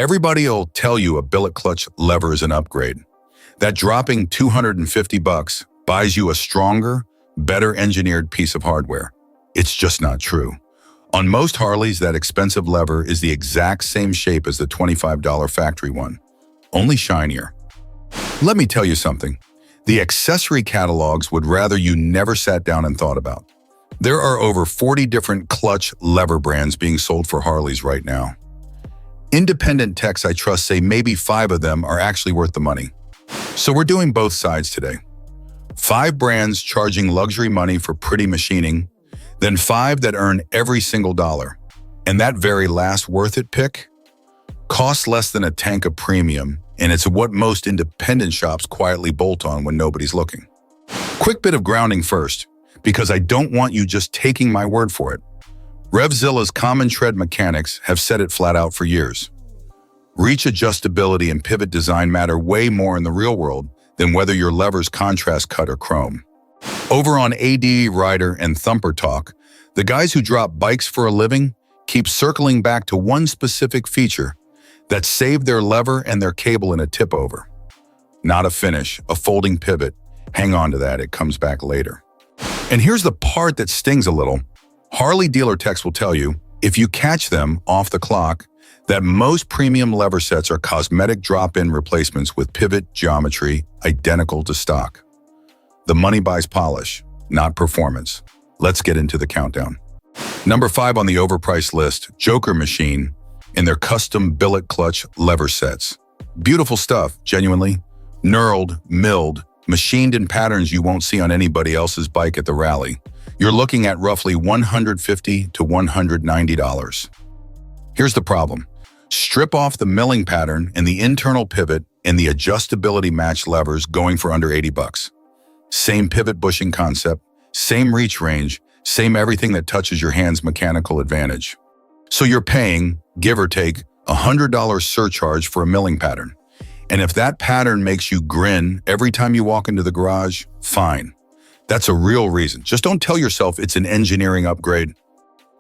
Everybody will tell you a billet clutch lever is an upgrade. That dropping $250 buys you a stronger, better engineered piece of hardware. It's just not true. On most Harleys, that expensive lever is the exact same shape as the $25 factory one, only shinier. Let me tell you something. The accessory catalogs would rather you never sat down and thought about. There are over 40 different clutch lever brands being sold for Harleys right now. Independent techs I trust say maybe 5 of them are actually worth the money. So we're doing both sides today. 5 brands charging luxury money for pretty machining, then 5 that earn every single dollar. And that very last worth it pick costs less than a tank of premium, and it's what most independent shops quietly bolt on when nobody's looking. Quick bit of grounding first, because I don't want you just taking my word for it. RevZilla's common tread mechanics have said it flat out for years. Reach adjustability and pivot design matter way more in the real world than whether your lever's contrast cut or chrome. Over on ADVrider and ThumperTalk, the guys who drop bikes for a living keep circling back to one specific feature that saved their lever and their cable in a tip-over. Not a finish, a folding pivot. Hang on to that, it comes back later. And here's the part that stings a little. Harley dealer techs will tell you, if you catch them off the clock, that most premium lever sets are cosmetic drop-in replacements with pivot geometry identical to stock. The money buys polish, not performance. Let's get into the countdown. Number 5 on the overpriced list, Joker Machine and their custom billet clutch lever sets. Beautiful stuff, genuinely. Knurled, milled, machined in patterns you won't see on anybody else's bike at the rally. You're looking at roughly $150 to $190. Here's the problem. Strip off the milling pattern and the internal pivot and the adjustability match levers going for under $80. Same pivot bushing concept, same reach range, same everything that touches your hand's mechanical advantage. So you're paying, give or take, $100 surcharge for a milling pattern. And if that pattern makes you grin every time you walk into the garage, fine. That's a real reason. Just don't tell yourself it's an engineering upgrade.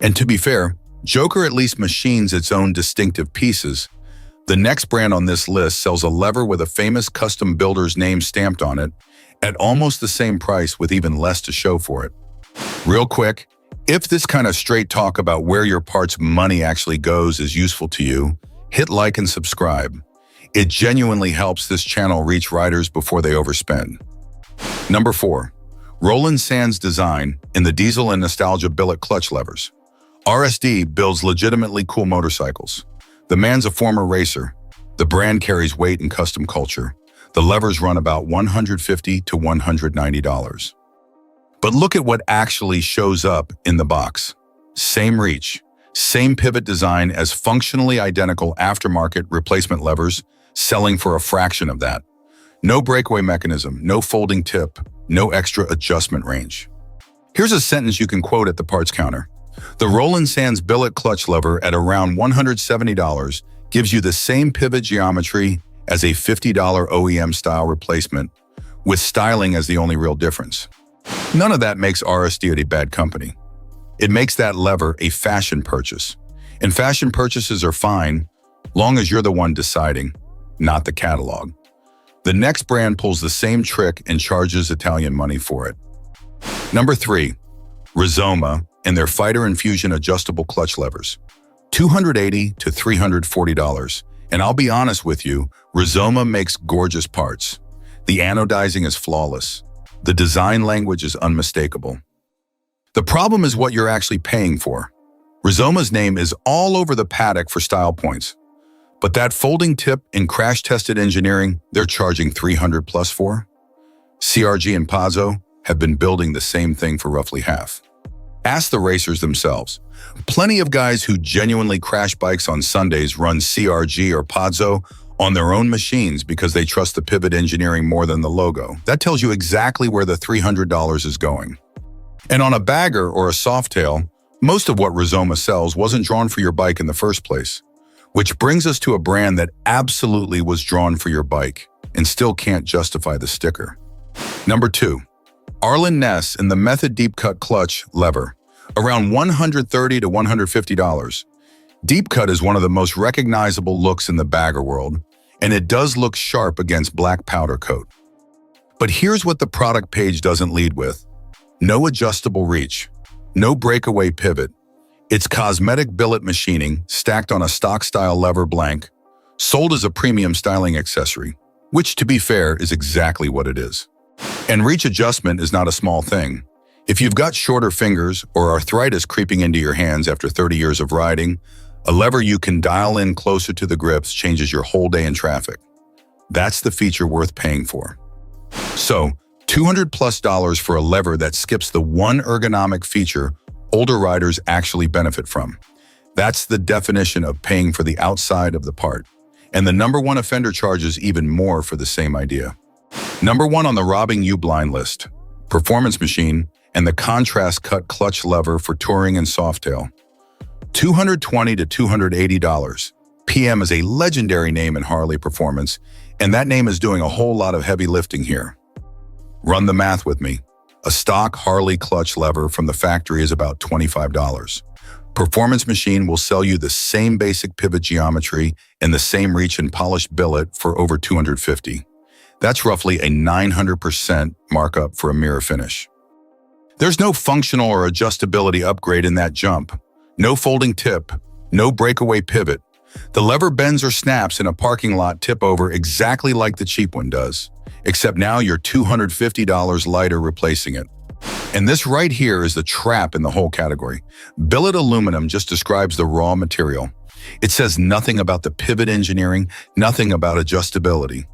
And to be fair, Joker at least machines its own distinctive pieces. The next brand on this list sells a lever with a famous custom builder's name stamped on it at almost the same price with even less to show for it. Real quick, if this kind of straight talk about where your part's money actually goes is useful to you, hit like and subscribe. It genuinely helps this channel reach riders before they overspend. Number 4. Roland Sands Design in the diesel and nostalgia billet clutch levers. RSD builds legitimately cool motorcycles. The man's a former racer. The brand carries weight and custom culture. The levers run about $150 to $190. But look at what actually shows up in the box. Same reach, same pivot design as functionally identical aftermarket replacement levers selling for a fraction of that. No breakaway mechanism, no folding tip, no extra adjustment range. Here's a sentence you can quote at the parts counter. The Roland Sands billet clutch lever at around $170 gives you the same pivot geometry as a $50 OEM-style replacement, with styling as the only real difference. None of that makes RSD a bad company. It makes that lever a fashion purchase. And fashion purchases are fine, long as you're the one deciding, not the catalog. The next brand pulls the same trick and charges Italian money for it. Number 3, Rizoma and their Fighter Infusion adjustable clutch levers. $280 to $340. And I'll be honest with you, Rizoma makes gorgeous parts. The anodizing is flawless. The design language is unmistakable. The problem is what you're actually paying for. Rizoma's name is all over the paddock for style points. But that folding tip and crash-tested engineering they're charging $300 plus for? CRG and Pazzo have been building the same thing for roughly half. Ask the racers themselves. Plenty of guys who genuinely crash bikes on Sundays run CRG or Pazzo on their own machines because they trust the pivot engineering more than the logo. That tells you exactly where the $300 is going. And on a bagger or a softail, most of what Rizoma sells wasn't drawn for your bike in the first place. Which brings us to a brand that absolutely was drawn for your bike and still can't justify the sticker. Number 2, Arlen Ness and the Method deep cut clutch lever, around $130 to $150. Deep cut is one of the most recognizable looks in the bagger world, and it does look sharp against black powder coat. But here's what the product page doesn't lead with. No adjustable reach, no breakaway pivot. It's cosmetic billet machining stacked on a stock-style lever blank, sold as a premium styling accessory, which, to be fair, is exactly what it is. And reach adjustment is not a small thing. If you've got shorter fingers or arthritis creeping into your hands after 30 years of riding, a lever you can dial in closer to the grips changes your whole day in traffic. That's the feature worth paying for. So, $200+ for a lever that skips the one ergonomic feature older riders actually benefit from. That's the definition of paying for the outside of the part. And the #1 offender charges even more for the same idea. #1 on the robbing you blind list: performance machine and the contrast cut clutch lever for touring and softail. $220 to $280. PM is a legendary name in Harley performance, and that name is doing a whole lot of heavy lifting here. Run the math with me. A stock Harley clutch lever from the factory is about $25. Performance machine will sell you the same basic pivot geometry and the same reach and polished billet for over $250. That's roughly a 900% markup for a mirror finish. There's no functional or adjustability upgrade in that jump. No folding tip, no breakaway pivot. The lever bends or snaps in a parking lot tip over exactly like the cheap one does, except now you're $250 lighter replacing it. And this right here is the trap in the whole category. Billet aluminum just describes the raw material. It says nothing about the pivot engineering, nothing about adjustability,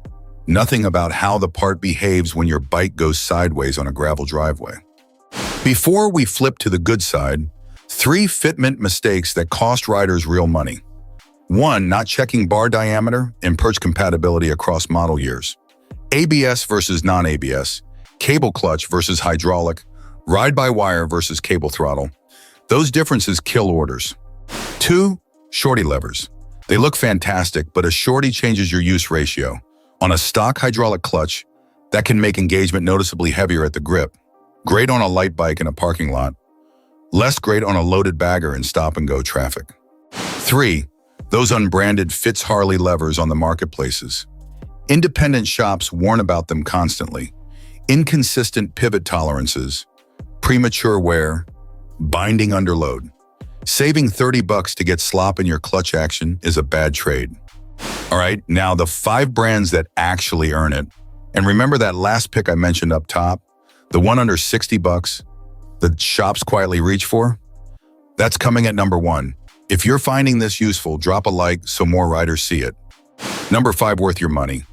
nothing about how the part behaves when your bike goes sideways on a gravel driveway. Before we flip to the good side, 3 fitment mistakes that cost riders real money. 1. Not checking bar diameter and perch compatibility across model years. ABS versus non-ABS, cable clutch versus hydraulic, ride-by-wire versus cable throttle. Those differences kill orders. 2. Shorty levers. They look fantastic, but a shorty changes your use ratio. On a stock hydraulic clutch, that can make engagement noticeably heavier at the grip. Great on a light bike in a parking lot. Less great on a loaded bagger in stop-and-go traffic. 3. Those unbranded Fitz Harley levers on the marketplaces. Independent shops warn about them constantly. Inconsistent pivot tolerances, premature wear, binding under load. Saving $30 to get slop in your clutch action is a bad trade. All right, now the 5 brands that actually earn it. And remember that last pick I mentioned up top? The one under $60 the shops quietly reach for? That's coming at #1. If you're finding this useful, drop a like so more riders see it. #5 worth your money.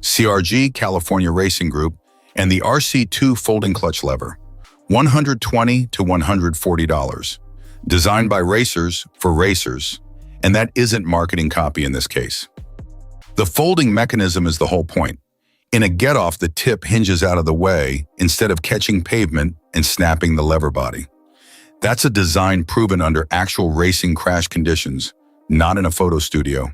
CRG California Racing Group and the RC2 folding clutch lever. $120 to $140. Designed by racers for racers, and that isn't marketing copy in this case. The folding mechanism is the whole point. In a get-off, the tip hinges out of the way instead of catching pavement and snapping the lever body. That's a design proven under actual racing crash conditions, not in a photo studio.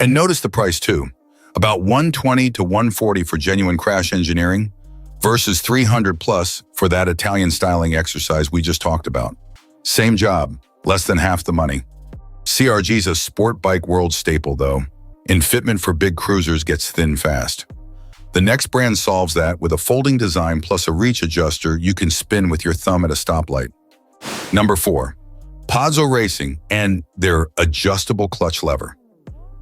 And notice the price too. About $120 to $140 for genuine crash engineering versus $300+ for that Italian styling exercise we just talked about. Same job, less than half the money. CRG's a sport bike world staple though, and fitment for big cruisers gets thin fast. The next brand solves that with a folding design plus a reach adjuster you can spin with your thumb at a stoplight. #4, Pazzo Racing and their adjustable clutch lever.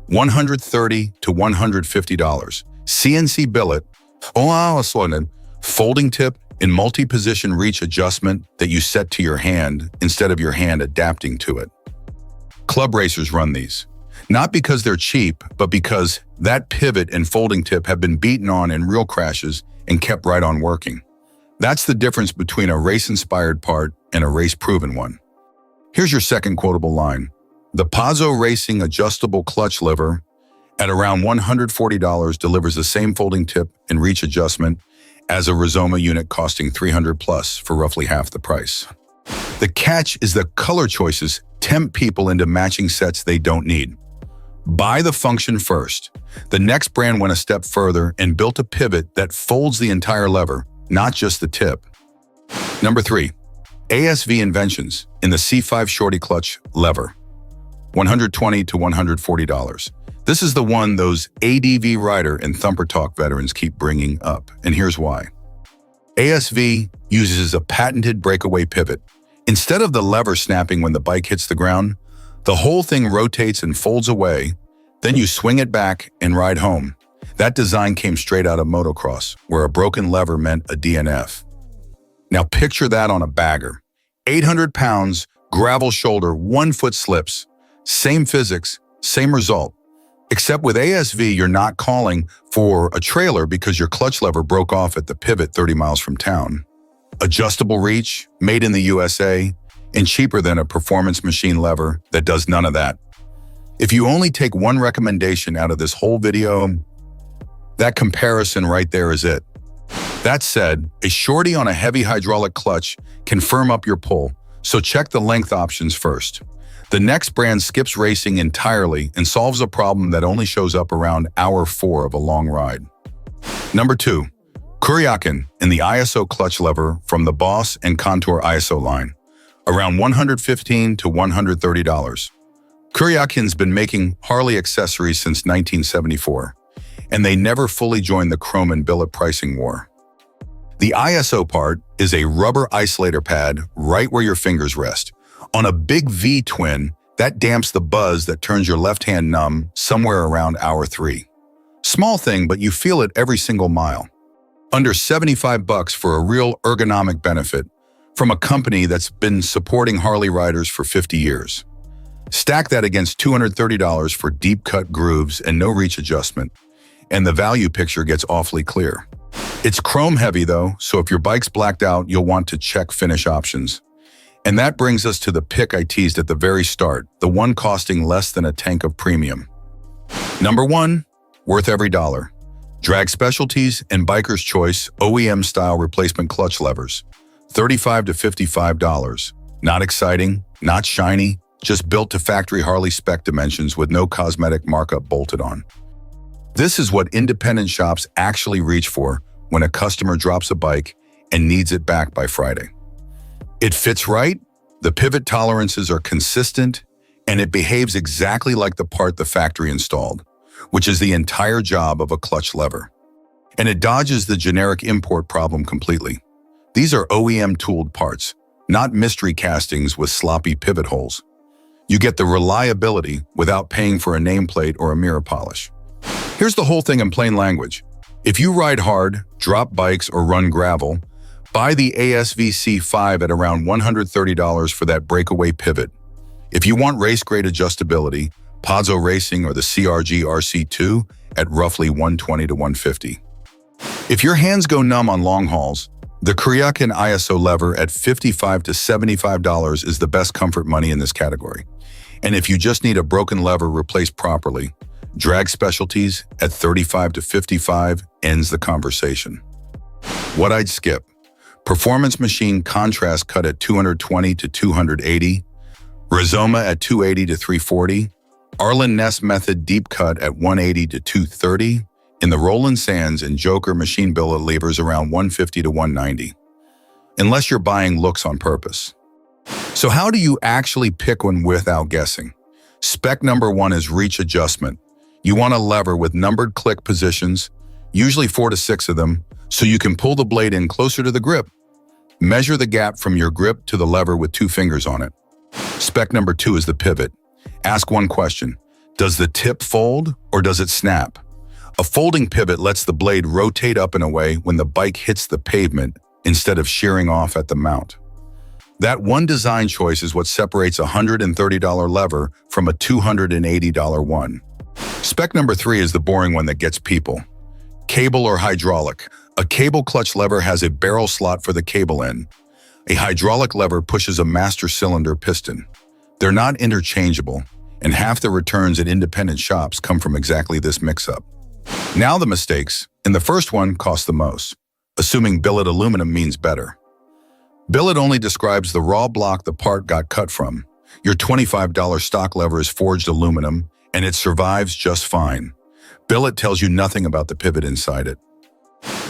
$130 to $150. CNC billet, folding tip and multi-position reach adjustment that you set to your hand instead of your hand adapting to it. Club racers run these. Not because they're cheap, but because that pivot and folding tip have been beaten on in real crashes and kept right on working. That's the difference between a race-inspired part and a race-proven one. Here's your second quotable line. The Pazzo Racing adjustable clutch lever at around $140 delivers the same folding tip and reach adjustment as a Rizoma unit costing $300+ for roughly half the price. The catch is the color choices tempt people into matching sets they don't need. Buy the function first. The next brand went a step further and built a pivot that folds the entire lever, not just the tip. #3, ASV Inventions in the C5 Shorty clutch lever. $120 to $140. This is the one those ADVrider and ThumperTalk veterans keep bringing up, and here's why. ASV uses a patented breakaway pivot. Instead of the lever snapping when the bike hits the ground, the whole thing rotates and folds away, then you swing it back and ride home. That design came straight out of motocross, where a broken lever meant a DNF. Now picture that on a bagger. 800 pounds, gravel shoulder, 1 foot slips. Same physics, same result. Except with ASV, you're not calling for a trailer because your clutch lever broke off at the pivot 30 miles from town. Adjustable reach, made in the USA, and cheaper than a performance machine lever that does none of that. If you only take one recommendation out of this whole video, that comparison right there is it. That said, a Shorty on a heavy hydraulic clutch can firm up your pull, so check the length options first. The next brand skips racing entirely and solves a problem that only shows up around hour 4 of a long ride. Number 2, Kuryakyn in the ISO clutch lever from the Boss and Contour ISO line, around $115 to $130. Kuryakyn's been making Harley accessories since 1974, and they never fully joined the chrome and billet pricing war. The ISO part is a rubber isolator pad right where your fingers rest. On a big V-twin, that damps the buzz that turns your left hand numb somewhere around hour 3. Small thing, but you feel it every single mile. Under $75 for a real ergonomic benefit from a company that's been supporting Harley riders for 50 years. Stack that against $230 for deep-cut grooves and no reach adjustment, and the value picture gets awfully clear. It's chrome heavy though, so if your bike's blacked out, you'll want to check finish options. And that brings us to the pick I teased at the very start, the one costing less than a tank of premium. Number 1, worth every dollar. Drag Specialties and Biker's Choice OEM-style replacement clutch levers, $35 to $55. Not exciting, not shiny, just built to factory Harley spec dimensions with no cosmetic markup bolted on. This is what independent shops actually reach for when a customer drops a bike and needs it back by Friday. It fits right, the pivot tolerances are consistent, and it behaves exactly like the part the factory installed, which is the entire job of a clutch lever. And it dodges the generic import problem completely. These are OEM-tooled parts, not mystery castings with sloppy pivot holes. You get the reliability without paying for a nameplate or a mirror polish. Here's the whole thing in plain language. If you ride hard, drop bikes, or run gravel, buy the ASV C5 at around $130 for that breakaway pivot. If you want race-grade adjustability, Pazzo Racing or the CRG RC2 at roughly $120 to $150. If your hands go numb on long hauls, the Kuryakyn ISO lever at $55 to $75 is the best comfort money in this category. And if you just need a broken lever replaced properly, Drag Specialties at $35 to $55 ends the conversation. What I'd skip: Performance Machine contrast cut at $220 to $280, Rizoma at $280 to $340, Arlen Ness Method deep cut at $180 to $230, in the Roland Sands and Joker machine billet levers around $150 to $190. Unless you're buying looks on purpose. So how do you actually pick one without guessing? Spec number 1 is reach adjustment. You want a lever with numbered click positions, usually 4 to 6 of them, so you can pull the blade in closer to the grip. Measure the gap from your grip to the lever with 2 fingers on it. Spec number 2 is the pivot. Ask one question: does the tip fold or does it snap? A folding pivot lets the blade rotate up and away when the bike hits the pavement instead of shearing off at the mount. That one design choice is what separates a $130 lever from a $280 one. Spec number 3 is the boring one that gets people. Cable or hydraulic. A cable clutch lever has a barrel slot for the cable end. A hydraulic lever pushes a master cylinder piston. They're not interchangeable, and half the returns at independent shops come from exactly this mix-up. Now the mistakes. In the first one, cost the most, assuming billet aluminum means better. Billet only describes the raw block the part got cut from. Your $25 stock lever is forged aluminum, and it survives just fine. Billet tells you nothing about the pivot inside it.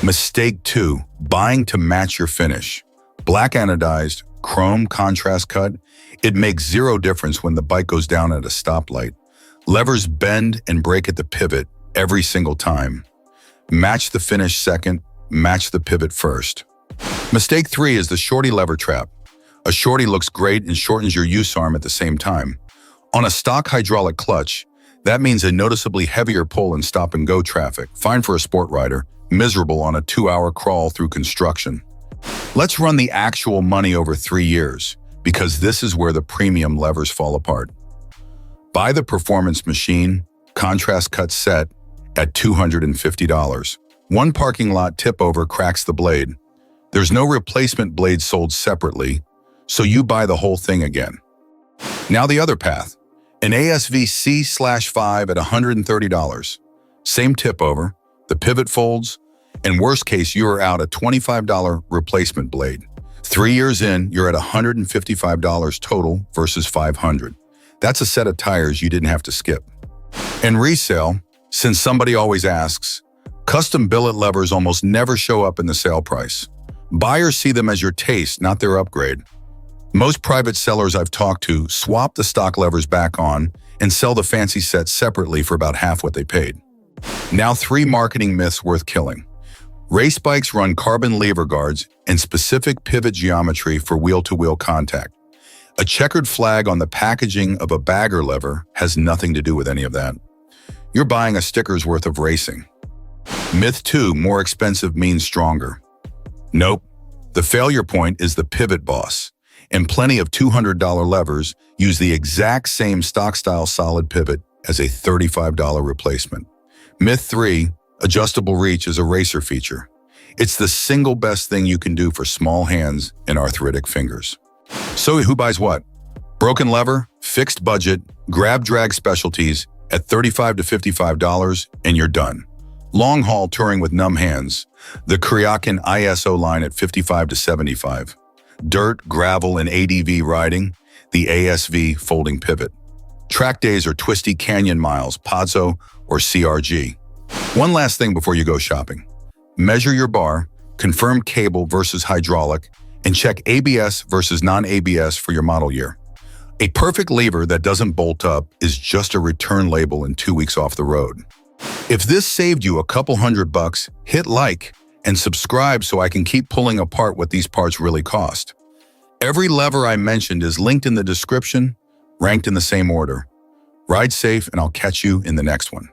Mistake 2, buying to match your finish. Black anodized, chrome contrast cut, it makes zero difference when the bike goes down at a stoplight. Levers bend and break at the pivot every single time. Match the finish second, match the pivot first. Mistake 3 is the Shorty lever trap. A Shorty looks great and shortens your use arm at the same time. On a stock hydraulic clutch, that means a noticeably heavier pull in stop-and-go traffic, fine for a sport rider, miserable on a 2-hour crawl through construction. Let's run the actual money over 3 years, because this is where the premium levers fall apart. Buy the performance machine, contrast cut set, at $250. One parking lot tip-over cracks the blade. There's no replacement blade sold separately, so you buy the whole thing again. Now the other path. An ASV C/5 at $130. Same tip-over, the pivot folds, and worst case, you are out a $25 replacement blade. 3 years in, you're at $155 total versus $500. That's a set of tires you didn't have to skip. And resale, since somebody always asks, custom billet levers almost never show up in the sale price. Buyers see them as your taste, not their upgrade. Most private sellers I've talked to swap the stock levers back on and sell the fancy set separately for about half what they paid. Now 3 marketing myths worth killing. Race bikes run carbon lever guards and specific pivot geometry for wheel-to-wheel contact. A checkered flag on the packaging of a bagger lever has nothing to do with any of that. You're buying a sticker's worth of racing. Myth 2, more expensive means stronger. Nope. The failure point is the pivot boss, and plenty of $200 levers use the exact same stock-style solid pivot as a $35 replacement. Myth 3, adjustable reach is a racer feature. It's the single best thing you can do for small hands and arthritic fingers. So who buys what? Broken lever, fixed budget, grab Drag Specialties at $35 to $55 and you're done. Long haul touring with numb hands, the Kuryakyn ISO line at $55 to $75. Dirt, gravel, and ADV riding, the ASV folding pivot. Track days or twisty canyon miles, Pazzo or CRG. One last thing before you go shopping. Measure your bar, confirm cable versus hydraulic, and check ABS versus non-ABS for your model year. A perfect lever that doesn't bolt up is just a return label and 2 weeks off the road. If this saved you a couple $100, hit like and subscribe so I can keep pulling apart what these parts really cost. Every lever I mentioned is linked in the description, ranked in the same order. Ride safe, and I'll catch you in the next one.